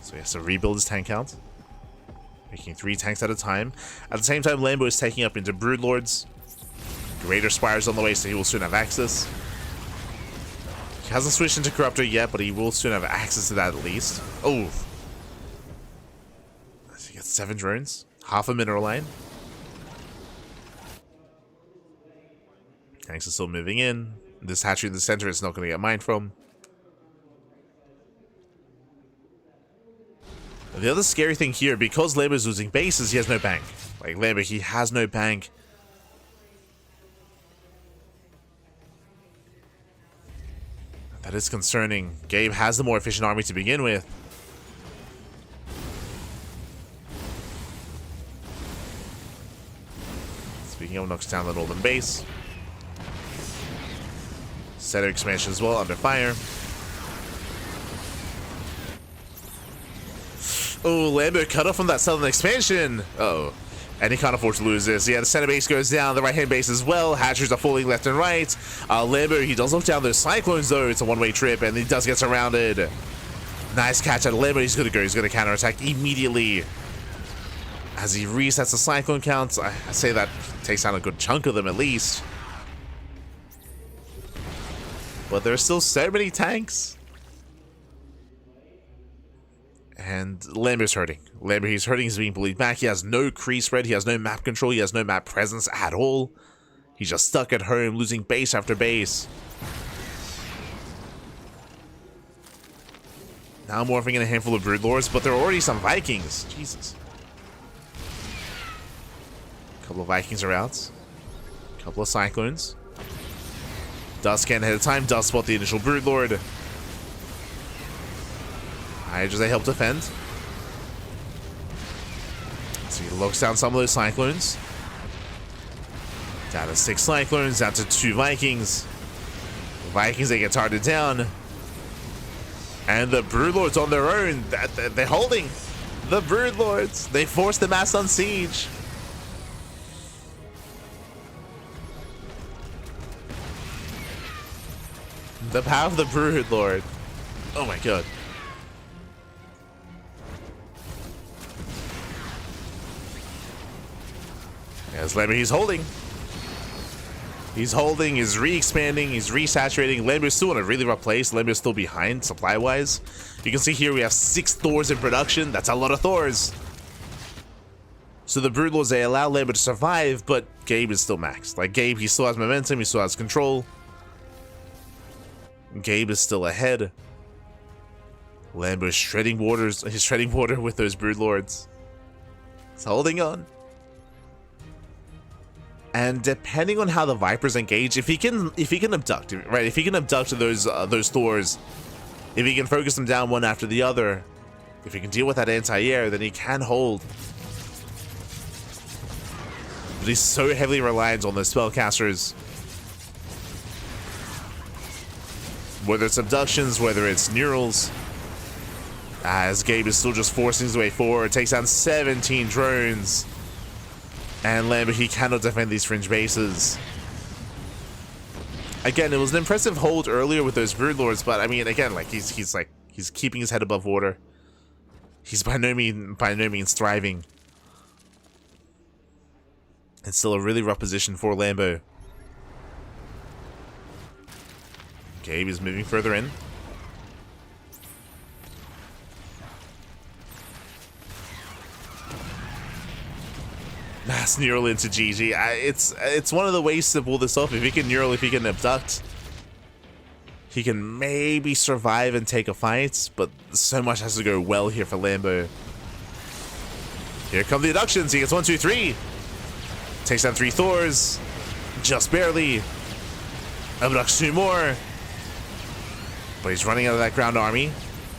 So he has to rebuild his tank count. Making 3 tanks at a time. At the same time, Lambo is taking up into Broodlords. Greater Spire's on the way, so he will soon have access. He hasn't switched into Corruptor yet, but he will soon have access to that at least. Oh. He gets 7 drones. Half a mineral line. Tanks are still moving in. This hatchery in the center is not going to get mined from. The other scary thing here, because Lambo's losing bases, he has no bank. Like, Lambo, he has no bank. That is concerning. Gabe has the more efficient army to begin with. Speaking of, knocks down the northern base. Center expansion as well, under fire. Oh, Lambo cut off from that southern expansion. Uh-oh. And he can't afford to lose this. Yeah, the center base goes down, the right-hand base as well. Hatchers are falling left and right. Lambo, he does look down those Cyclones, though. It's a one-way trip, and he does get surrounded. Nice catch out of Lambo. He's going to go. He's going to counterattack immediately. As he resets the Cyclone counts, I say that takes down a good chunk of them at least. But there's still so many tanks. And Lambo's hurting. Lambo, he's hurting. He's being bullied back. He has no crease spread. He has no map control. He has no map presence at all. He's just stuck at home, losing base after base. Now morphing in a handful of Broodlords, but there are already some Vikings. Jesus. A couple of Vikings are out. A couple of Cyclones. Does scan ahead of time. Does spot the initial Broodlord. Hydras, they help defend. So he locks down some of those Cyclones. Down to 6 Cyclones, down to 2 Vikings. The Vikings, they get targeted down. And the Broodlords on their own, they're holding. The Broodlords, they force the mass on siege. The power of the Broodlord. Oh my god. As Lambo, he's holding. He's holding, he's re-expanding, he's re-saturating. Lambo's still in a really rough place. Lambo's still behind supply-wise. You can see here we have 6 Thors in production. That's a lot of Thors. So the Broodlords, they allow Lambo to survive, but Gabe is still maxed. Like Gabe, he still has momentum, he still has control. Gabe is still ahead. Lambo's shredding waters. He's shredding water with those Broodlords. He's holding on. And depending on how the Vipers engage, if he can abduct, right? If he can abduct those Thors, if he can focus them down one after the other, if he can deal with that anti-air, then he can hold. But he's so heavily reliant on those spellcasters. Whether it's abductions, whether it's neurals. As Gabe is still just forcing his way forward, takes down 17 drones. And Lambo, he cannot defend these fringe bases. Again, it was an impressive hold earlier with those Broodlords, but I mean, again, like he's keeping his head above water. He's by no means thriving. It's still a really rough position for Lambo. Gabe is moving further in. Mass neural into GG. It's one of the ways to pull this off. If he can neural, if he can abduct, he can maybe survive and take a fight, but so much has to go well here for Lambo. Here come the abductions. He gets 1, 2, 3. Takes down 3 Thors. Just barely. Abducts 2 more. But he's running out of that ground army.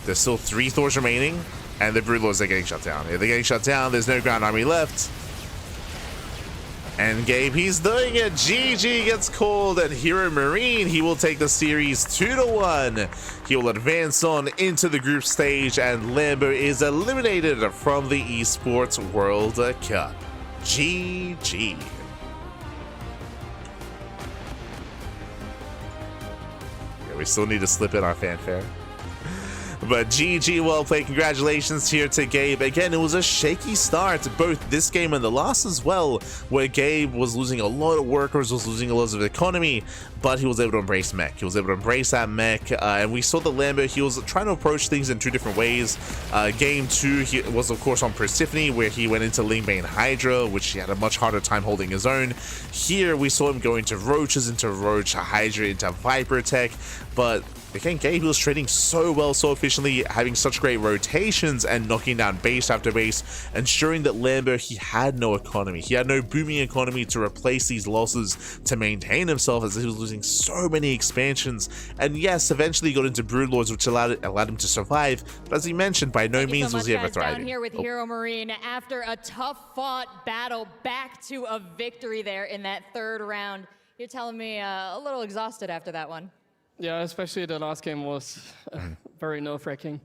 There's still 3 Thors remaining. And the Broodlords are getting shut down. If they're getting shut down, there's no ground army left. And Gabe, he's doing it. GG gets called, and HeroMarine, he will take the series 2-1. He will advance on into the group stage, and Lambo is eliminated from the Esports World Cup. GG. Yeah, we still need to slip in our fanfare. But GG, well played. Congratulations here to Gabe. Again, it was a shaky start, both this game and the last as well, where Gabe was losing a lot of workers, was losing a lot of economy, but he was able to embrace mech. He was able to embrace that mech, and we saw the Lambo, he was trying to approach things in 2 different ways. Game 2, he was of course on Persephone, where he went into Lingbane Hydra, which he had a much harder time holding his own. Here, we saw him go into Roaches, into Roach, Hydra, into Viper Tech, but again, Gabe was trading so well, so efficiently, having such great rotations and knocking down base after base, ensuring that Lambo, he had no economy. He had no booming economy to replace these losses, to maintain himself, as he was losing so many expansions. And yes, eventually he got into Broodlords, which allowed him to survive. But as he mentioned, by no means was he ever thriving. Down here with HeroMarine after a tough-fought battle, back to a victory there in that 3rd round. You're telling me a little exhausted after that one. Yeah, especially the last game was very nerve-wracking.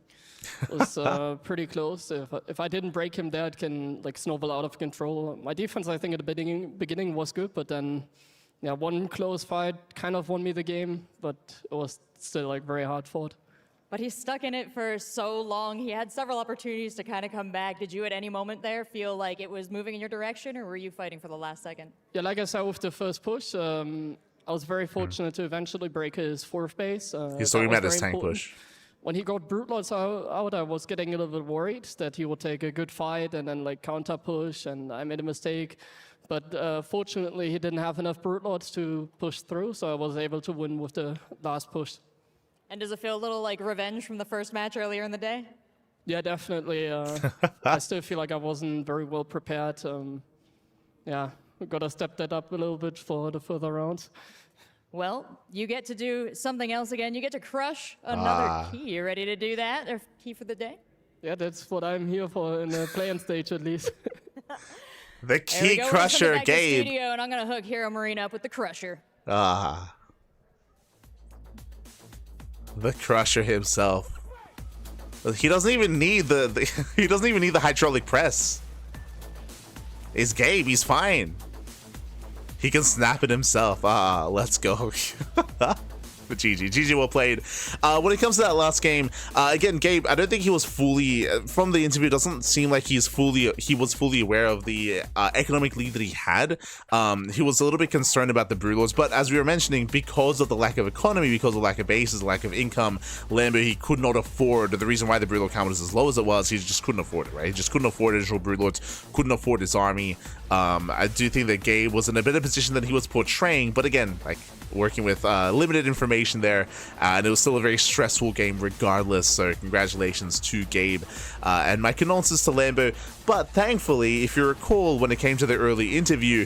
It was pretty close. If I didn't break him there, it can like snowball out of control. My defense, I think, at the beginning was good, but then, yeah, one close fight kind of won me the game, but it was still like very hard fought. But he's stuck in it for so long. He had several opportunities to kind of come back. Did you at any moment there feel like it was moving in your direction, or were you fighting for the last second? Yeah, like I said with the first push, I was very fortunate to eventually break his fourth base. He's talking about his tank push. When he got Brute Lords out, I was getting a little bit worried that he would take a good fight and then like counter push, and I made a mistake. But fortunately, he didn't have enough Brute Lords to push through, so I was able to win with the last push. And does it feel a little like revenge from the first match earlier in the day? Yeah, definitely. I still feel like I wasn't very well prepared. Yeah, we got to step that up a little bit for the further rounds. Well, you get to do something else again. You get to crush another key. You ready to do that? Or key for the day? Yeah, that's what I'm here for in the play-in stage, at least. The key crusher, back Gabe. To studio, and I'm going to hook HeroMarine up with the crusher. The crusher himself. He doesn't even need the hydraulic press. It's Gabe. He's fine. He can snap it himself. Let's go. But GG well played. When it comes to that last game, again, Gabe, I don't think he was fully, from the interview, it doesn't seem like he was fully aware of the economic lead that he had. He was a little bit concerned about the Brewlords, but as we were mentioning, because of the lack of economy, because of the lack of bases, lack of income, Lambo, he could not afford, the reason why the Brewlord count was as low as it was, he just couldn't afford it, right? He just couldn't afford additional Brewlords, couldn't afford his army. I do think that Gabe was in a better position than he was portraying, but again, like, working with limited information there, and it was still a very stressful game regardless, so congratulations to Gabe, and my condolences to Lambo. But thankfully, if you recall, when it came to the early interview,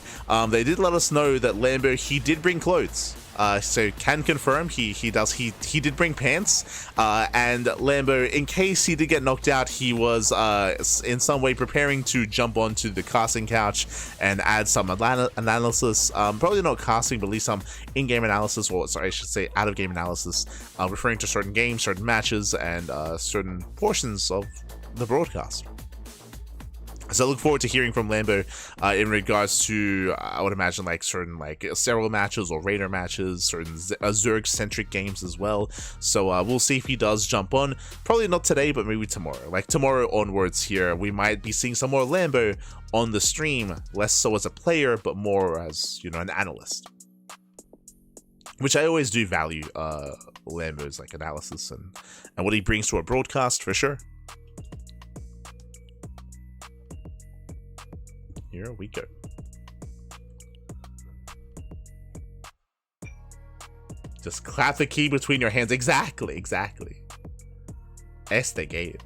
they did let us know that Lambo, he did bring clothes. So can confirm he did bring pants, and Lambo, in case he did get knocked out, he was in some way preparing to jump onto the casting couch and add some analysis, probably not casting, but at least some in-game analysis, or sorry, I should say out-of-game analysis, referring to certain games, certain matches, and certain portions of the broadcast. So I look forward to hearing from Lambo in regards to, I would imagine, like certain like several matches or Raider matches, certain Zerg-centric games as well. So we'll see if he does jump on. Probably not today, but maybe tomorrow. Like tomorrow onwards here, we might be seeing some more Lambo on the stream. Less so as a player, but more as, you know, an analyst. Which I always do value Lambo's like analysis and what he brings to a broadcast for sure. Here we go. Just clap the key between your hands. Exactly. Este Gabe.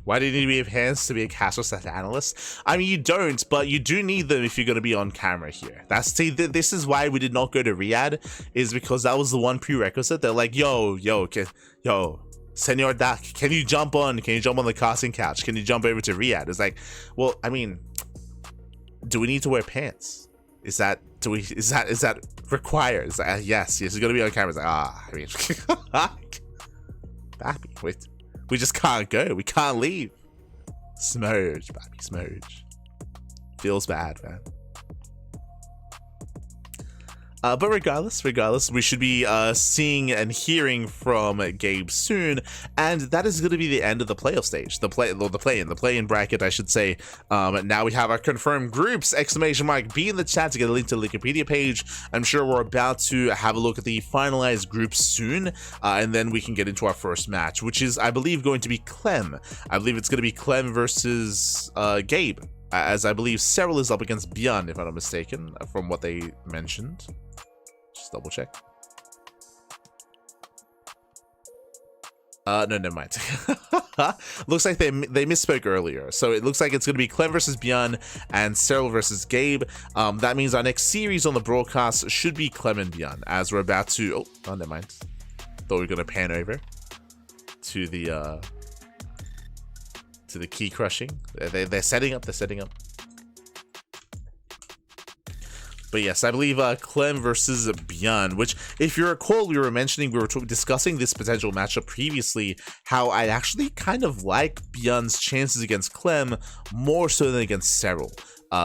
Why do you need to have hands to be a casual set analyst? I mean, you don't, but you do need them if you're going to be on camera here. This is why we did not go to Riyadh, is because that was the one prerequisite. They're like, yo, Senor Duck, can you jump on the casting couch? Can you jump over to Riyadh? It's like, well, I mean, do we need to wear pants? Is that required? It's like, yes, it's going to be on camera. It's like, I mean, happy, wait. We just can't go. We can't leave. Smurge, baby, smurge. Feels bad, man. But regardless, we should be seeing and hearing from Gabe soon, and that is going to be the end of the playoff stage. The play-in bracket, I should say. Now we have our confirmed groups! ! Be in the chat to get a link to the Wikipedia page. I'm sure we're about to have a look at the finalized groups soon, and then we can get into our first match, which is, I believe, going to be Clem. I believe it's going to be Clem versus Gabe, as I believe Cyril is up against Björn, if I'm not mistaken, from what they mentioned. Just double check. No, never mind. Looks like they misspoke earlier. So it looks like it's going to be Clem versus Björn and Cyril versus Gabe. That means our next series on the broadcast should be Clem and Björn, as we're about to... Oh, never mind. Thought we were gonna pan over to the key crushing. They're setting up. They're setting up. But yes, I believe Clem versus Bjorn, which, if you recall, we were mentioning, we were discussing this potential matchup previously, how I actually kind of like Bjorn's chances against Clem more so than against Cyril,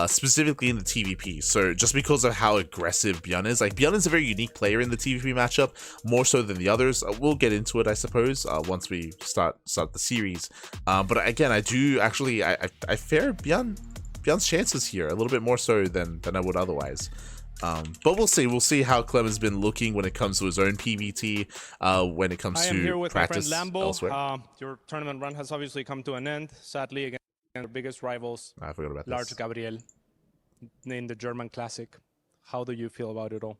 specifically in the TVP. So just because of how aggressive Bjorn is, like Bjorn is a very unique player in the TVP matchup, more so than the others. We'll get into it, I suppose, once we start the series. But again, I do actually, I fear Bjorn's chances here a little bit more so than I would otherwise. But we'll see. We'll see how Clem has been looking when it comes to his own PvT, when it comes I am to here with practice my friend Lambo. elsewhere. Your tournament run has obviously come to an end, sadly, against our biggest rivals, I forgot about Large this. Gabriel, in the German Classic. How do you feel about it all?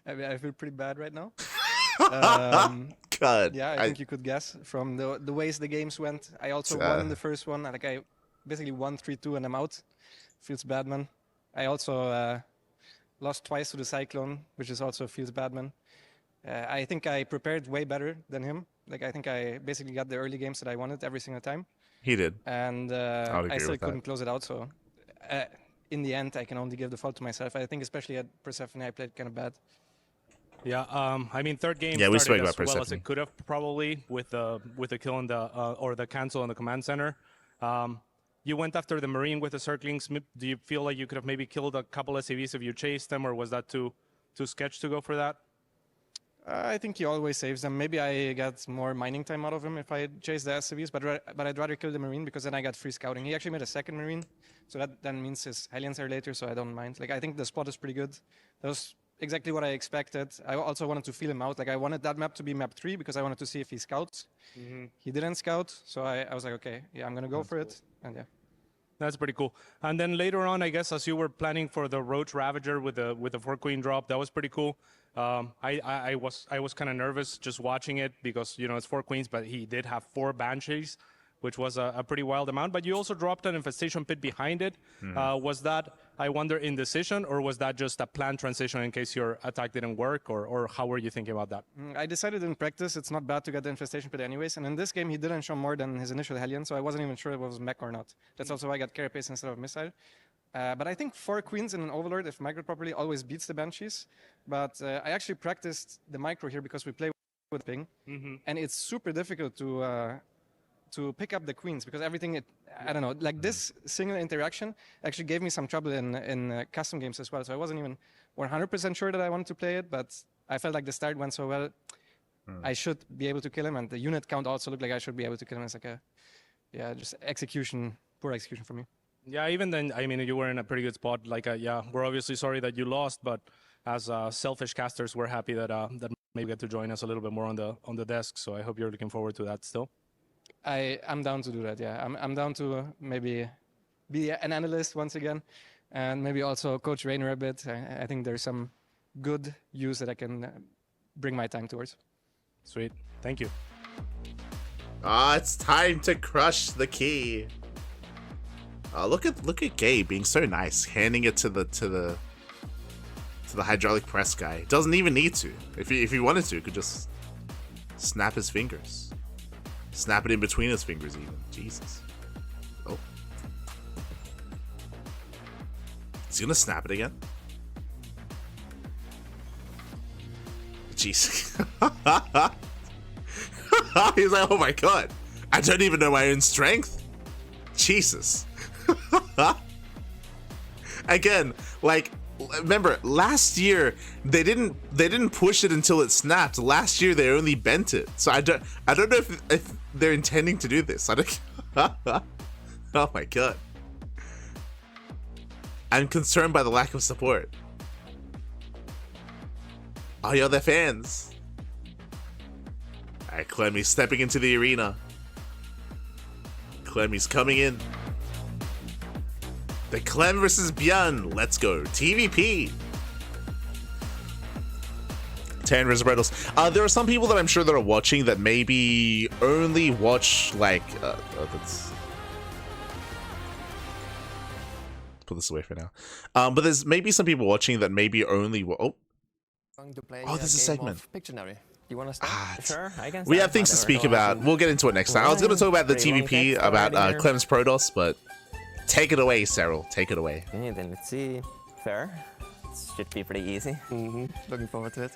I mean, I feel pretty bad right now. God. Yeah, I think you could guess from the ways the games went. I also won the first one. Like I basically won 3-2 and I'm out. Feels bad, man. I also lost twice to the Cyclone, which is also feels bad, man. I think I prepared way better than him. Like I think I basically got the early games that I wanted every single time. He did. And I still couldn't close it out. So in the end, I can only give the fault to myself. I think especially at Persephone, I played kind of bad. Yeah, I mean, third game Yeah, we spoke started about as well as Persephone. it could have probably with the kill in the or the cancel in the command center. You went after the Marine with the circlings. Do you feel like you could have maybe killed a couple SCVs if you chased them, or was that too sketch to go for that? I think he always saves them. Maybe I got more mining time out of him if I chase the SCVs, but I'd rather kill the Marine because then I got free scouting. He actually made a second Marine, so that then means his Hellions are later, so I don't mind. Like I think the spot is pretty good. That was exactly what I expected. I also wanted to feel him out. Like I wanted that map to be map 3 because I wanted to see if he scouts. He didn't scout, so I was like, okay, yeah, I'm gonna go for it, and yeah. That's pretty cool. And then later on, I guess, as you were planning for the Roach Ravager with the 4-queen drop, that was pretty cool. I was kind of nervous just watching it because, you know, it's 4 queens, but he did have 4 Banshees, which was a pretty wild amount. But you also dropped an Infestation Pit behind it. Was that, I wonder, indecision, or was that just a planned transition in case your attack didn't work, or how were you thinking about that? I decided in practice it's not bad to get the Infestation Pit anyways, and in this game he didn't show more than his initial Hellion, so I wasn't even sure if it was mech or not. That's also why I got Carapace instead of Missile. But I think 4 queens in an Overlord, if micro properly, always beats the Banshees. But I actually practiced the micro here because we play with ping, and it's super difficult to pick up the queens because everything, I don't know, like this single interaction actually gave me some trouble in custom games as well. So I wasn't even 100% sure that I wanted to play it, but I felt like the start went so well. I should be able to kill him, and the unit count also looked like I should be able to kill him. It's like just execution, poor execution for me. Yeah, even then, I mean, you were in a pretty good spot. Like, yeah, we're obviously sorry that you lost, but as selfish casters, we're happy that that maybe get to join us a little bit more on the desk. So I hope you're looking forward to that still. I'm down to do that. Yeah, I'm down to maybe be an analyst once again, and maybe also coach Rainer a bit. I think there's some good use that I can bring my time towards. Sweet, thank you. It's time to crush the key. Look at Gabe being so nice, handing it to the hydraulic press guy. Doesn't even need to. If he wanted to, could just snap his fingers. Snap it in between his fingers even. Jesus. Oh. Is he gonna snap it again? Jeez. He's like, oh my god. I don't even know my own strength. Jesus. Again, like, remember last year they didn't push it until it snapped. Last year they only bent it. So I don't know if they're intending to do this. I don't. Oh my god. I'm concerned by the lack of support. Oh, yo, they're fans. Alright, Clemmy's stepping into the arena. Clemmy's coming in. The Clem versus Bjorn. Let's go. TVP. 10 versus Bretels. There are some people that I'm sure that are watching that maybe only watch, like... let's put this away for now. But there's maybe some people watching that maybe only... Going to play Oh, there's a game segment. of Pictionary. You want to start? Sure, I can. We start. have things to Whatever, speak go on. about. We'll get into it next time. I was going to talk about the Pretty long TVP, text about already here. Clem's Protoss, but take it away, Cyril. Take it away. Okay, then let's see. Fair. This should be pretty easy. Looking forward to it.